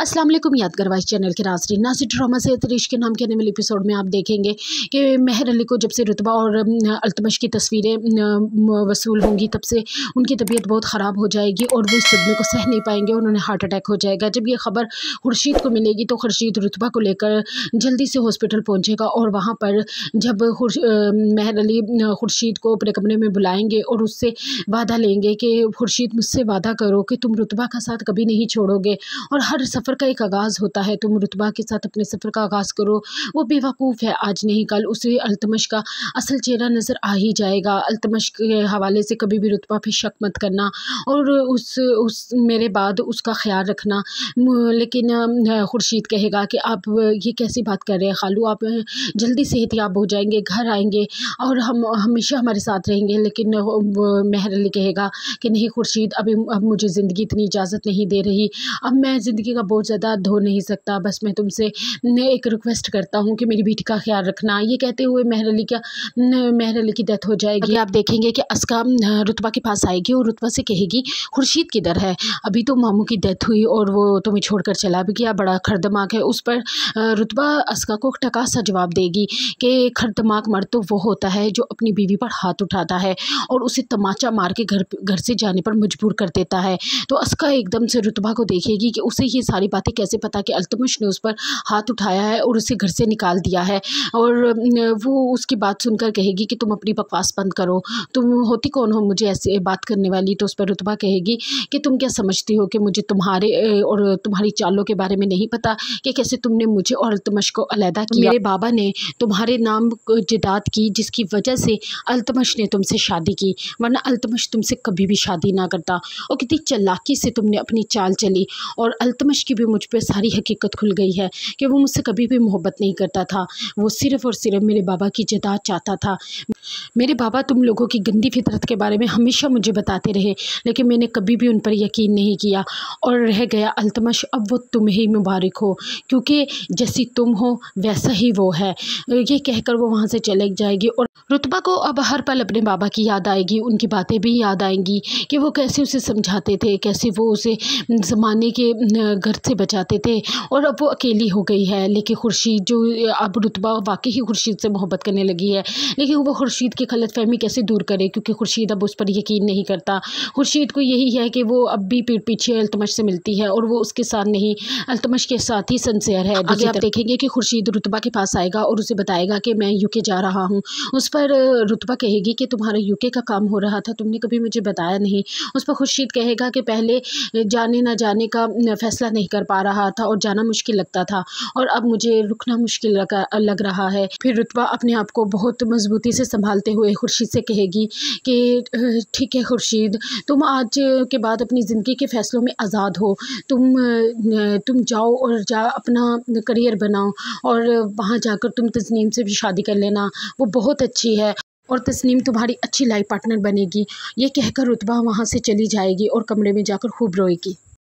अस्सलाम वालेकुम। यादगार वाइस चैनल के नाज़रीन, नासिर ड्रामा से तरीश के नाम के आने वाले एपिसोड में आप देखेंगे कि मेहर अली को जब से रुतबा और अल्तमश की तस्वीरें वसूल होंगी तब से उनकी तबीयत बहुत ख़राब हो जाएगी और वो इस सदमे को सह नहीं पाएंगे। उन्होंने हार्ट अटैक हो जाएगा। जब ये खबर खुर्शीद को मिलेगी तो खुर्शीद रुतबा को लेकर जल्दी से हॉस्पिटल पहुँचेगा और वहाँ पर जब मेहर अली खुर्शीद को अपने कमरे में बुलाएँगे और उससे वादा लेंगे कि खुर्शीद मुझसे वादा करो कि तुम रुतबा का साथ कभी नहीं छोड़ोगे और हर सफ़र का एक आगाज़ होता है, तुम रुतबा के साथ अपने सफ़र का आगाज़ करो। वो बेवकूफ़ है, आज नहीं कल उसे अल्तमश का असल चेहरा नज़र आ ही जाएगा। अल्तमश के हवाले से कभी भी रुतबा पे शक मत करना और उस मेरे बाद उसका ख्याल रखना। लेकिन खुर्शीद कहेगा कि आप ये कैसी बात कर रहे हैं खालू, आप जल्दी सेहतयाब हो जाएंगे, घर आएंगे और हम हमेशा हमारे साथ रहेंगे। लेकिन मेहर अली कहेगा कि नहीं खुर्शीद, अब मुझे ज़िंदगी इतनी इजाज़त नहीं दे रही, अब मैं ज़िंदगी का बोझ ज़्यादा ढो नहीं सकता, बस मैं तुमसे एक रिक्वेस्ट करता हूँ कि मेरी बेटी का ख्याल रखना। ये कहते हुए मेहर अली की डेथ हो जाएगी। आप देखेंगे कि अस्का रुतबा के पास आएगी और रुतबा से कहेगी खुर्शीद किधर है, अभी तो मामू की डेथ हुई और वो तुम्हें छोड़कर चला भी गया, बड़ा खरदमाक है। उस पर रुतबा अस्का को टका सा जवाब देगी कि खरदमाक मर्द तो वो होता है जो अपनी बीवी पर हाथ उठाता है और उसे तमाचा मार के घर से जाने पर मजबूर कर देता है। तो अस्का एकदम से रुतबा को देखेगी कि उसे ये सारी बातें कैसे पता कि अल्तमश ने उस पर हाथ उठाया है और उसे घर से निकाल दिया है। और वो उसकी बात सुनकर कहेगी कि तुम अपनी बकवास बंद करो, तुम होती कौन हो मुझे ऐसे बात करने वाली। तो उस पर रुतबा कहेगी कि तुम क्या समझती हो कि मुझे तुम्हारे और तुम्हारी चालों के बारे में नहीं पता कि कैसे तुमने मुझे और अल्तमश को अलहदा किया। मेरे बाबा ने तुम्हारे नाम जिदाद की जिसकी वजह से अल्तमश ने तुमसे शादी की, वरना अल्तमश तुमसे कभी भी शादी ना करता। और कितनी चालाकी से तुमने अपनी चाल चली और अल्तमश की भी मुझ पर सारी हकीकत खुल गई है कि वो मुझसे कभी भी मोहब्बत नहीं करता था, वो सिर्फ़ और सिर्फ मेरे बाबा की जायदाद चाहता था। मेरे बाबा तुम लोगों की गंदी फितरत के बारे में हमेशा मुझे बताते रहे, लेकिन मैंने कभी भी उन पर यकीन नहीं किया। और रह गया अल्तमश, अब वो तुम्हें ही मुबारक हो, क्योंकि जैसी तुम हो वैसा ही वो है। ये कहकर वो वहाँ से चले जाएगी और रुतबा को अब हर पल अपने बाबा की याद आएगी, उनकी बातें भी याद आएंगी कि वो कैसे उसे समझाते थे, कैसे वो उसे ज़माने के घर से बचाते थे। और अब वो अकेली हो गई है। लेकिन खुर्शीद जो अब रुतबा वाकई ही खुर्शीद से मोहब्बत करने लगी है, लेकिन वो खुर्शीद की गलतफहमी कैसे दूर करे, क्योंकि खुर्शीद अब उस पर यकीन नहीं करता। खुर्शीद को यही है कि वो अब भी पीठ पीछे अल्तमश से मिलती है और वो उसके साथ नहीं, अल्तमश के साथ ही सिंसियर है। आगे आप देखेंगे कि खुर्शीद रुतबा के पास आएगा और उसे बताएगा कि मैं यूके जा रहा हूँ। उस पर रुतबा कहेगी कि तुम्हारा यूके का काम हो रहा था, तुमने कभी मुझे बताया नहीं। उस पर खुर्शीद कहेगा कि पहले जाने ना जाने का फ़ैसला नहीं कर पा रहा था और जाना मुश्किल लगता था और अब मुझे रुकना मुश्किल लग रहा है। फिर रुतबा अपने आप को बहुत मजबूती से संभालते हुए खुर्शीद से कहेगी कि ठीक है खुर्शीद, तुम आज के बाद अपनी ज़िंदगी के फ़ैसलों में आज़ाद हो, तुम जाओ और अपना करियर बनाओ और वहाँ जाकर तुम तस्नीम से भी शादी कर लेना, वो बहुत अच्छी है और तस्नीम तुम्हारी अच्छी लाइफ पार्टनर बनेगी। ये कहकर रुतबा वहाँ से चली जाएगी और कमरे में जाकर खूब रोएगी।